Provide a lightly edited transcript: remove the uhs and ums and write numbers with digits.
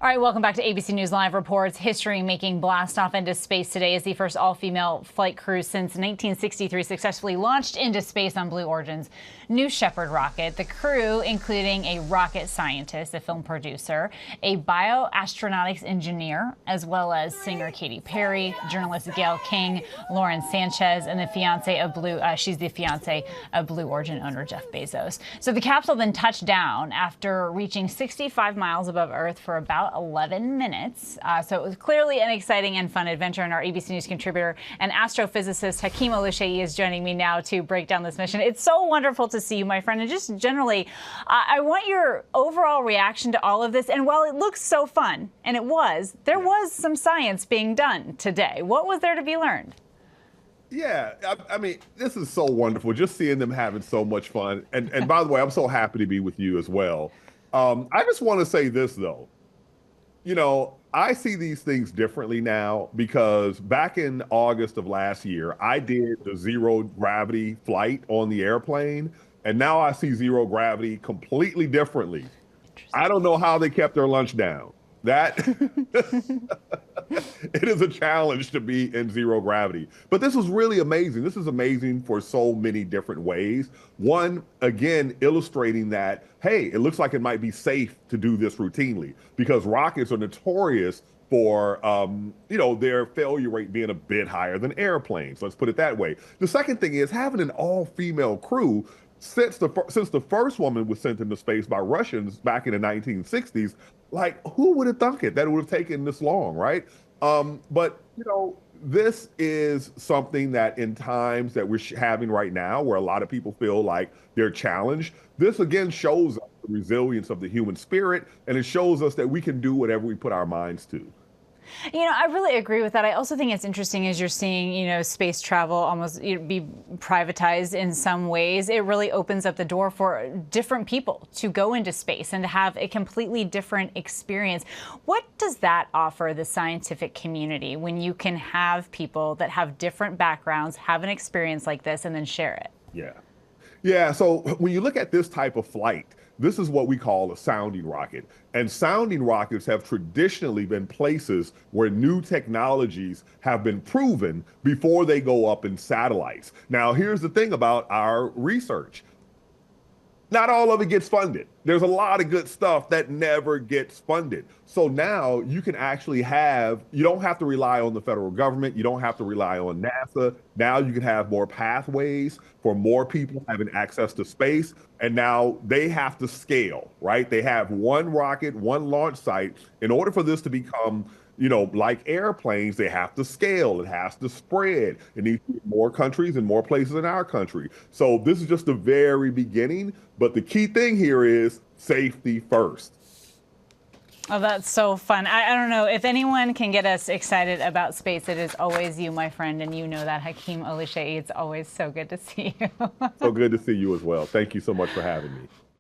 All right, welcome back to ABC News Live Reports. History-making blast off into space today as the first all-female flight crew since 1963 successfully launched into space on Blue Origin's New Shepard rocket. The crew, including a rocket scientist, a film producer, a bioastronautics engineer, as well as singer Katy Perry, journalist Gayle King, Lauren Sanchez, and the fiance of she's the fiance of Blue Origin owner Jeff Bezos. So the capsule then touched down after reaching 65 miles above Earth for about 11 minutes. So it was clearly an exciting and fun adventure, and our ABC News contributor and astrophysicist Hakeem Oluseyi is joining me now to break down this mission. It's so wonderful to see you, my friend, and just generally, I want your overall reaction to all of this. And while it looks so fun, and there was some science being done today. What was there to be learned? Yeah, I mean, this is so wonderful, just seeing them having so much fun. And by the way, I'm so happy to be with you as well. I just want to say this, though. You know, I see these things differently now because back in August of last year, I did the zero gravity flight on the airplane, and now I see zero gravity completely differently. I don't know how they kept their lunch down. That it is a challenge to be in zero gravity. But this was really amazing. This is amazing for so many different ways. One, again, illustrating that, hey, it looks like it might be safe to do this routinely because rockets are notorious for, their failure rate being a bit higher than airplanes. Let's put it that way. The second thing is having an all-female crew. Since the first woman was sent into space by Russians back in the 1960s, like, who would have thunk it that it would have taken this long, right? But, this is something that in times that we're having right now, where a lot of people feel like they're challenged, this again shows us the resilience of the human spirit, and it shows us that we can do whatever we put our minds to. I really agree with that. I also think it's interesting as you're seeing, space travel almost be privatized in some ways. It really opens up the door for different people to go into space and to have a completely different experience. What does that offer the scientific community when you can have people that have different backgrounds, have an experience like this, and then share it? Yeah. Yeah. So when you look at this type of flight, this is what we call a sounding rocket. And sounding rockets have traditionally been places where new technologies have been proven before they go up in satellites. Now, here's the thing about our research. Not all of it gets funded. There's a lot of good stuff that never gets funded. So now you can actually you don't have to rely on the federal government. You don't have to rely on NASA. Now you can have more pathways for more people having access to space. And now they have to scale, right? They have one rocket, one launch site. In order for this to become like airplanes, they have to scale. It has to spread. It needs to be more countries and more places in our country. So this is just the very beginning. But the key thing here is safety first. Oh, that's so fun. I don't know. If anyone can get us excited about space, it is always you, my friend. And you know that, Hakeem Oluseyi. It's always so good to see you. So good to see you as well. Thank you so much for having me.